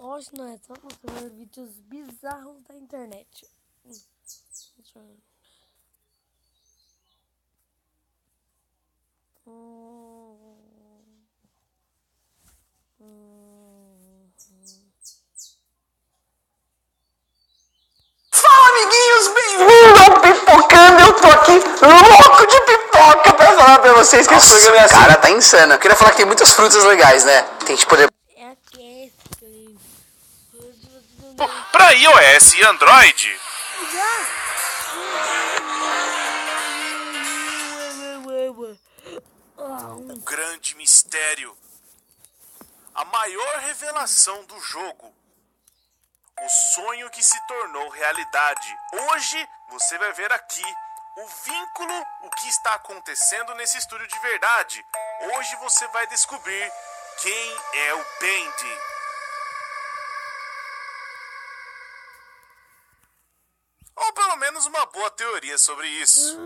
Hoje não é só mostrar vídeos bizarros da internet. Fala, amiguinhos, bem-vindo ao Pipocando. Eu tô aqui louco de pipoca pra falar pra vocês que esse programa é assim. Cara, tá insano. Eu queria falar que tem muitas frutas legais, né? Tem tipo de... É aqui. Pra iOS e Android. O grande mistério. A maior revelação do jogo. O sonho que se tornou realidade. Hoje você vai ver aqui o vínculo, o que está acontecendo nesse estúdio de verdade. Hoje você vai descobrir quem é o Bendy. Ou pelo menos uma boa teoria sobre isso.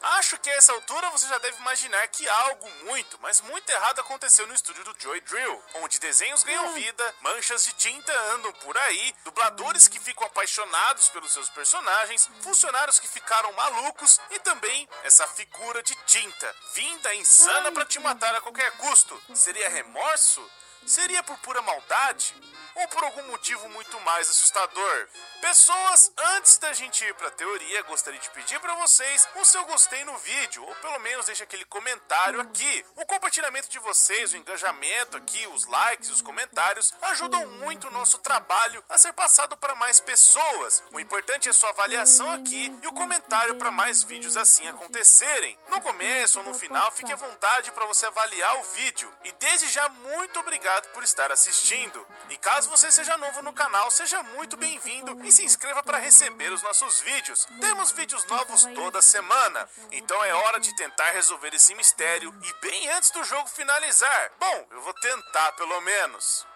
Acho que a essa altura você já deve imaginar que algo muito, mas muito errado aconteceu no estúdio do Joy Drill, onde desenhos ganham vida, manchas de tinta andam por aí, dubladores que ficam apaixonados pelos seus personagens, funcionários que ficaram malucos e também essa figura de tinta, vinda insana pra te matar a qualquer custo. Seria remorso? Seria por pura maldade? Ou por algum motivo muito mais assustador? Pessoas, antes da gente ir pra teoria, gostaria de pedir pra vocês o seu gostei no vídeo, ou pelo menos deixe aquele comentário aqui. O compartilhamento de vocês, o engajamento aqui, os likes, os comentários, ajudam muito o nosso trabalho a ser passado para mais pessoas. O importante é sua avaliação aqui e o comentário para mais vídeos assim acontecerem. No começo ou no final, fique à vontade para você avaliar o vídeo. E desde já, muito obrigado por estar assistindo. E caso você seja novo no canal, seja muito bem-vindo e se inscreva para receber os nossos vídeos. Temos vídeos novos toda semana, então é hora de tentar resolver esse mistério e bem antes do jogo finalizar. Bom, eu vou tentar pelo menos.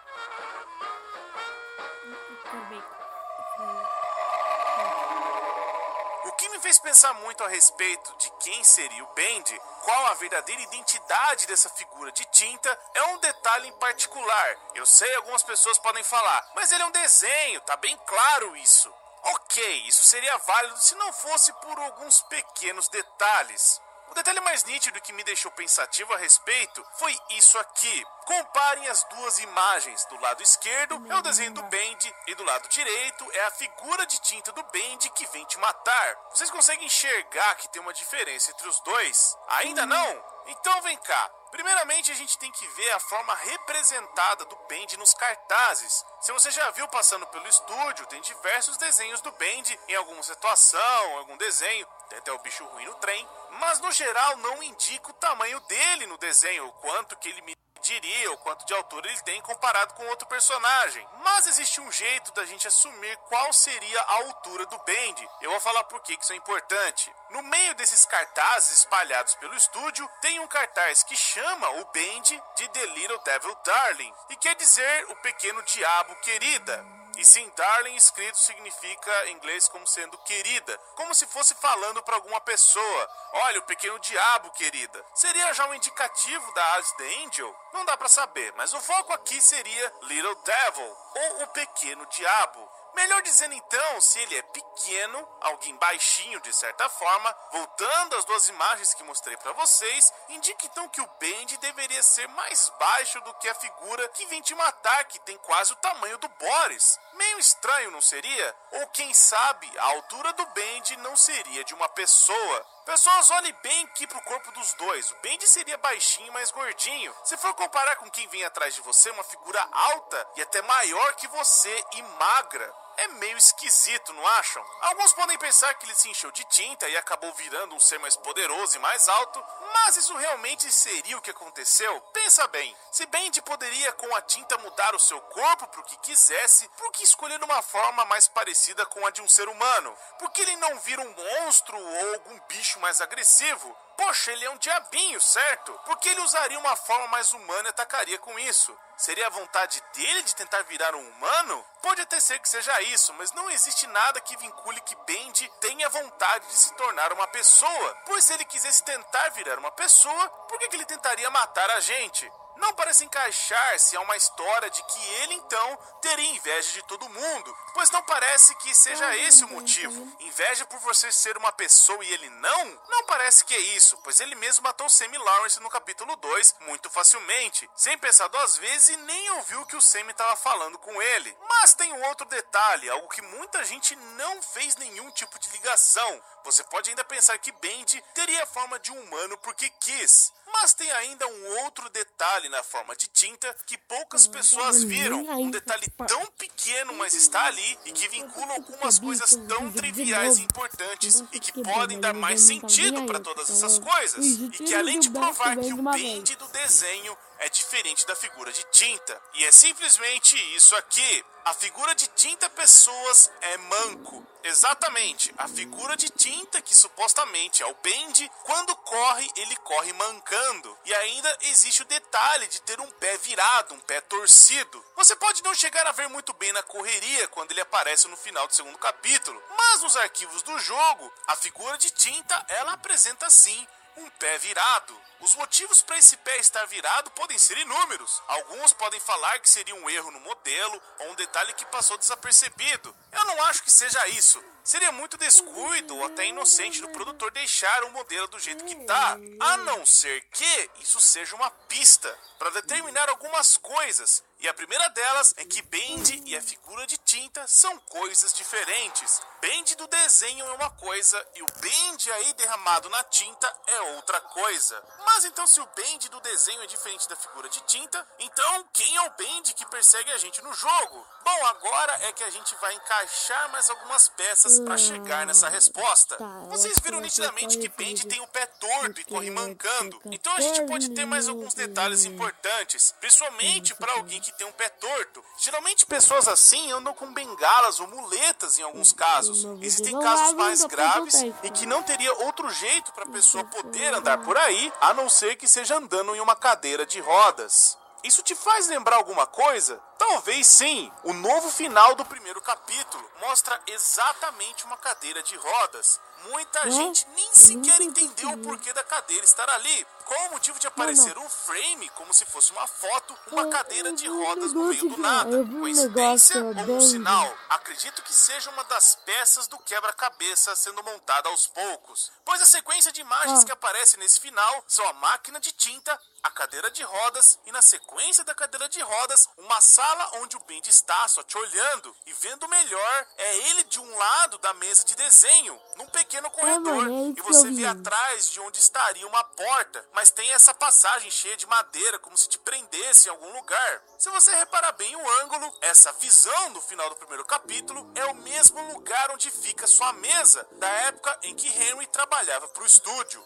O que me fez pensar muito a respeito de quem seria o Bendy, qual a verdadeira identidade dessa figura de tinta, é um detalhe em particular. Eu sei, algumas pessoas podem falar, mas ele é um desenho, tá bem claro isso. Ok, isso seria válido se não fosse por alguns pequenos detalhes. O detalhe mais nítido que me deixou pensativo a respeito foi isso aqui. Comparem as duas imagens. Do lado esquerdo é o desenho do Bendy e do lado direito é a figura de tinta do Bendy que vem te matar. Vocês conseguem enxergar que tem uma diferença entre os dois? Ainda não? Então vem cá. Primeiramente a gente tem que ver a forma representada do Bendy nos cartazes. Se você já viu passando pelo estúdio, tem diversos desenhos do Bendy em alguma situação, algum desenho. Tem até o bicho ruim no trem. Mas no geral não indica o tamanho dele no desenho, o quanto que ele mediria, o quanto de altura ele tem comparado com outro personagem. Mas existe um jeito da gente assumir qual seria a altura do Bendy. Eu vou falar por que isso é importante. No meio desses cartazes espalhados pelo estúdio, tem um cartaz que chama o Bendy de The Little Devil Darling, e quer dizer o pequeno diabo querida. E sim, darling escrito significa em inglês como sendo querida, como se fosse falando para alguma pessoa. Olha, o pequeno diabo, querida. Seria já um indicativo da Alice the Angel? Não dá para saber, mas o foco aqui seria Little Devil, ou o pequeno diabo. Melhor dizendo então, se ele é pequeno, alguém baixinho de certa forma, voltando às duas imagens que mostrei para vocês, indica então que o Bendy deveria ser mais baixo do que a figura que vem te matar, que tem quase o tamanho do Boris. Meio estranho, não seria? Ou quem sabe, a altura do Bendy não seria de uma pessoa. Pessoas, olhem bem aqui pro corpo dos dois. O Bendy seria baixinho, mais gordinho. Se for comparar com quem vem atrás de você, uma figura alta e até maior que você e magra. É meio esquisito, não acham? Alguns podem pensar que ele se encheu de tinta e acabou virando um ser mais poderoso e mais alto, mas isso realmente seria o que aconteceu? Pensa bem, se Bendy poderia com a tinta mudar o seu corpo para o que quisesse, por que escolher uma forma mais parecida com a de um ser humano? Por que ele não vira um monstro ou algum bicho mais agressivo? Poxa, ele é um diabinho, certo? Por que ele usaria uma forma mais humana e atacaria com isso? Seria a vontade dele de tentar virar um humano? Pode até ser que seja isso, mas não existe nada que vincule que Bendy tenha vontade de se tornar uma pessoa. Pois se ele quisesse tentar virar uma pessoa, por que ele tentaria matar a gente? Não parece encaixar-se a uma história de que ele, então, teria inveja de todo mundo, pois não parece que seja esse o motivo. Inveja por você ser uma pessoa e ele não? Não parece que é isso, pois ele mesmo matou Sammy Lawrence no capítulo 2 muito facilmente, sem pensar duas vezes e nem ouviu o que o Sammy estava falando com ele. Mas tem um outro detalhe, algo que muita gente não fez nenhum tipo de ligação. Você pode ainda pensar que Bendy teria a forma de um humano porque quis. Mas tem ainda um outro detalhe na forma de tinta que poucas pessoas viram. Um detalhe tão pequeno, mas está ali e que vincula algumas coisas tão triviais e importantes e que podem dar mais sentido para todas essas coisas. E que além de provar que o Bendy do desenho é diferente da figura de tinta. E é simplesmente isso aqui. A figura de tinta pessoas é manco. Exatamente, a figura de tinta que supostamente é o Bendy, quando corre, ele corre mancando. E ainda existe o detalhe de ter um pé virado, um pé torcido. Você pode não chegar a ver muito bem na correria quando ele aparece no final do segundo capítulo, mas nos arquivos do jogo, a figura de tinta, ela apresenta sim um pé virado. Os motivos para esse pé estar virado podem ser inúmeros. Alguns podem falar que seria um erro no modelo ou um detalhe que passou desapercebido. Eu não acho que seja isso. Seria muito descuido ou até inocente do produtor deixar o modelo do jeito que tá, a não ser que isso seja uma pista para determinar algumas coisas. E a primeira delas é que Bendy e a figura de tinta são coisas diferentes. Bendy do desenho é uma coisa e o Bendy aí derramado na tinta é outra coisa. Mas então se o Bendy do desenho é diferente da figura de tinta, então quem é o Bendy que persegue a gente no jogo? Bom, agora é que a gente vai encaixar mais algumas peças para chegar nessa resposta. Vocês viram nitidamente que Bendy tem o pé torto e corre mancando. Então a gente pode ter mais alguns detalhes importantes, principalmente para alguém que tem um pé torto. Geralmente pessoas assim andam com bengalas ou muletas em alguns casos. Existem casos mais graves e que não teria outro jeito para a pessoa poder andar por aí, a não ser que seja andando em uma cadeira de rodas. Isso te faz lembrar alguma coisa? Talvez sim. O novo final do primeiro capítulo mostra exatamente uma cadeira de rodas. Muita gente nem sequer entendeu o porquê da cadeira estar ali. Qual o motivo de aparecer um frame, como se fosse uma foto, uma cadeira de rodas no meio do nada? Coincidência ou um sinal? Acredito que seja uma das peças do quebra-cabeça sendo montada aos poucos. Pois a sequência de imagens que aparece nesse final são a máquina de tinta, a cadeira de rodas e na sequência da cadeira de rodas, uma sala onde o Bendy está só te olhando e vendo melhor é ele de um lado da mesa de desenho, num pequeno corredor, e você vê atrás de onde estaria uma porta, mas tem essa passagem cheia de madeira como se te prendesse em algum lugar. Se você reparar bem o ângulo, essa visão no final do primeiro capítulo é o mesmo lugar onde fica sua mesa, da época em que Henry trabalhava para o estúdio.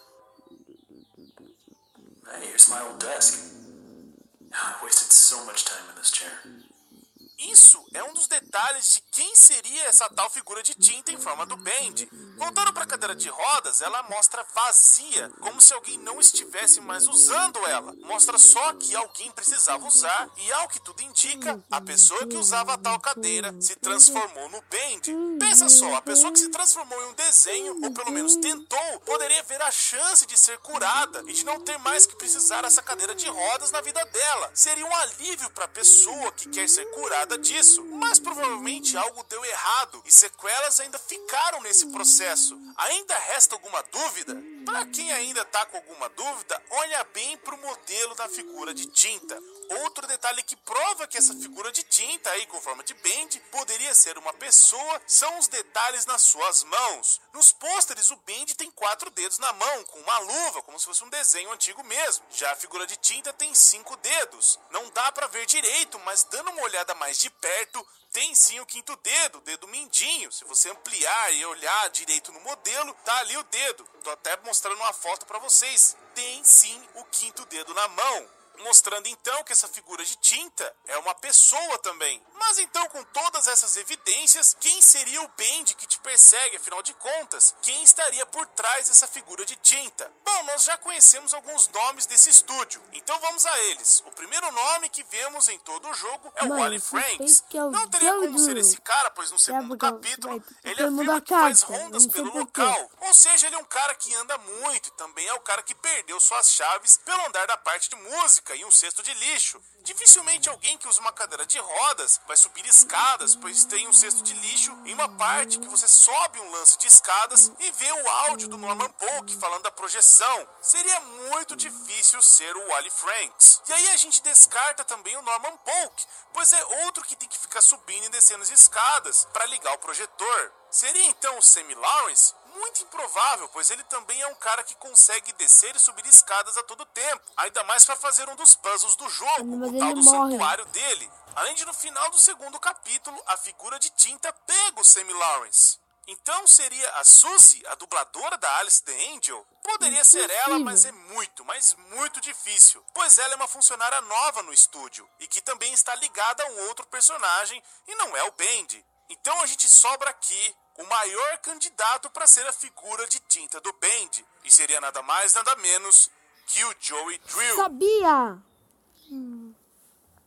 Hey, here's my old desk. I wasted so much time in this chair. Isso é um dos detalhes de quem seria essa tal figura de tinta em forma do Bendy. Voltando para a cadeira de rodas, ela mostra vazia, como se alguém não estivesse mais usando ela. Mostra só que alguém precisava usar e, ao que tudo indica, a pessoa que usava a tal cadeira se transformou no Bendy. Pensa só, a pessoa que se transformou em um desenho, ou pelo menos tentou, poderia ver a chance de ser curada e de não ter mais que precisar dessa cadeira de rodas na vida dela. Seria um alívio para a pessoa que quer ser curada disso, mas provavelmente algo deu errado e sequelas ainda ficaram nesse processo. Ainda resta alguma dúvida? Para quem ainda tá com alguma dúvida, olha bem pro modelo da figura de tinta. Outro detalhe que prova que essa figura de tinta aí com forma de Bendy poderia ser uma pessoa são os detalhes nas suas mãos. Nos pôsteres o Bendy tem 4 dedos na mão, com uma luva, como se fosse um desenho antigo mesmo. Já a figura de tinta tem 5 dedos. Não dá pra ver direito, mas dando uma olhada mais de perto, tem sim o 5º dedo, o dedo mindinho. Se você ampliar e olhar direito no modelo, tá ali o dedo. Tô até mostrando uma foto pra vocês. Tem sim o 5º dedo na mão. mostrando então que essa figura de tinta é uma pessoa também. Mas então, com todas essas evidências, quem seria o Bendy que te persegue? Afinal de contas, quem estaria por trás dessa figura de tinta? Bom, nós já conhecemos alguns nomes desse estúdio, então vamos a eles. O primeiro nome que vemos em todo o jogo é o Mano, Wally Franks. suspeito que é o Não teria Joey como ser Drew. esse cara, pois no segundo porque capítulo ele todo mundo afirma que faz acata, rondas não sei pelo por quê. local. Ou seja, ele é um cara que anda muito e também é o cara que perdeu suas chaves pelo andar da parte de música e um cesto de lixo. Dificilmente alguém que usa uma cadeira de rodas vai subir escadas, pois tem um cesto de lixo em uma parte que você sobe um lance de escadas e vê o áudio do Norman Polk falando da projeção. Seria muito difícil ser o Wally Franks. E aí a gente descarta também o Norman Polk, pois é outro que tem que ficar subindo e descendo as escadas para ligar o projetor. Seria então o Sammy Lawrence? Muito improvável, pois ele também é um cara que consegue descer e subir escadas a todo tempo. Ainda mais para fazer um dos puzzles do jogo, Mas o tal ele do morre. santuário dele. Além de no final do segundo capítulo, a figura de tinta pega o Sammy Lawrence. Então seria a Suzy, a dubladora da Alice the Angel? Poderia ser ela, mas é muito difícil, pois ela é uma funcionária nova no estúdio e que também está ligada a um outro personagem e não é o Bendy. Então a gente sobra aqui o maior candidato para ser a figura de tinta do Bendy, e seria nada mais nada menos que o Joey Drew. Sabia!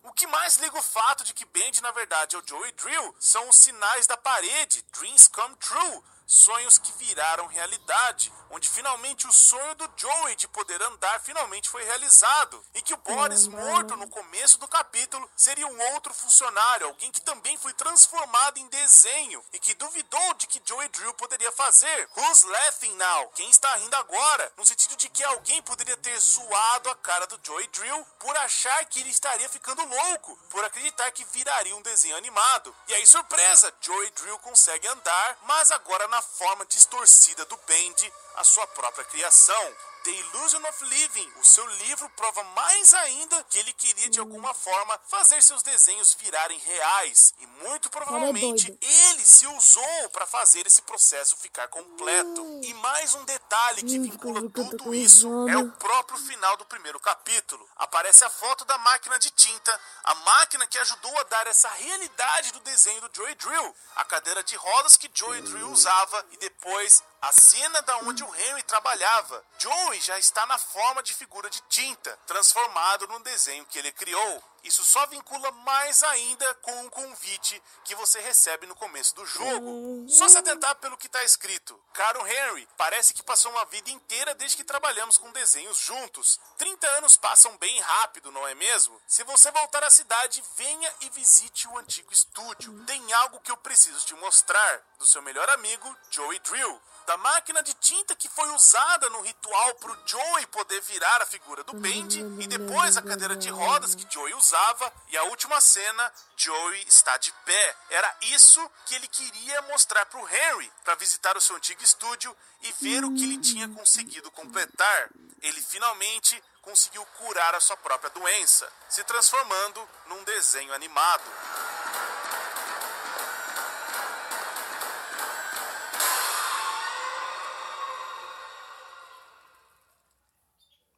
O que mais liga o fato de que Bendy na verdade é o Joey Drew são os sinais da parede, Dreams Come True, sonhos que viraram realidade, onde finalmente o sonho do Joey de poder andar finalmente foi realizado, e que o Boris morto no começo do capítulo seria um outro funcionário, alguém que também foi transformado em desenho e que duvidou de que Joey Drew poderia fazer. Who's laughing now? Quem está rindo agora? No sentido de que alguém poderia ter zoado a cara do Joey Drew por achar que ele estaria ficando louco, por acreditar que viraria um desenho animado. E aí, surpresa, Joey Drew consegue andar, mas agora na forma distorcida do Bendy, a sua própria criação. The Illusion of Living, o seu livro prova mais ainda que ele queria de alguma forma fazer seus desenhos virarem reais, e muito provavelmente ele se usou para fazer esse processo ficar completo. E mais um detalhe que vincula tudo isso é o próprio final do primeiro capítulo. Aparece a foto da máquina de tinta, a máquina que ajudou a dar essa realidade do desenho do Joey Drew, a cadeira de rodas que Joey Drew usava e depois a cena da onde o Henry trabalhava. Joey já está na forma de figura de tinta, transformado no desenho que ele criou. Isso só vincula mais ainda com um convite que você recebe no começo do jogo. Só se atentar pelo que está escrito. Caro Henry, parece que passou uma vida inteira desde que trabalhamos com desenhos juntos. 30 anos passam bem rápido, não é mesmo? Se você voltar à cidade, venha e visite o antigo estúdio. Tem algo que eu preciso te mostrar. Do seu melhor amigo, Joey Drew. Da máquina de tinta que foi usada no ritual pro Joey poder virar a figura do Bendy, e depois a cadeira de rodas que Joey usava, e a última cena, Joey está de pé. Era isso que ele queria mostrar pro Henry, para visitar o seu antigo estúdio e ver o que ele tinha conseguido completar. Ele finalmente conseguiu curar a sua própria doença, se transformando num desenho animado.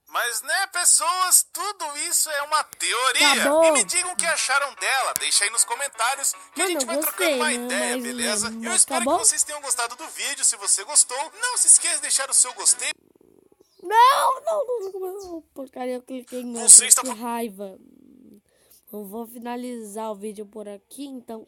Mas né, pessoas, tudo isso é uma teoria. Tá bom. E me digam o que acharam dela. Deixa aí nos comentários que a Mano, gente vai eu trocando uma gostei, né? ideia, Mas, beleza? mas Eu tá espero bom? que vocês tenham gostado do vídeo. Se você gostou, não se esqueça de deixar o seu gostei. Não, porcaria, eu cliquei em outra, Você está que raiva. Eu vou finalizar o vídeo por aqui, então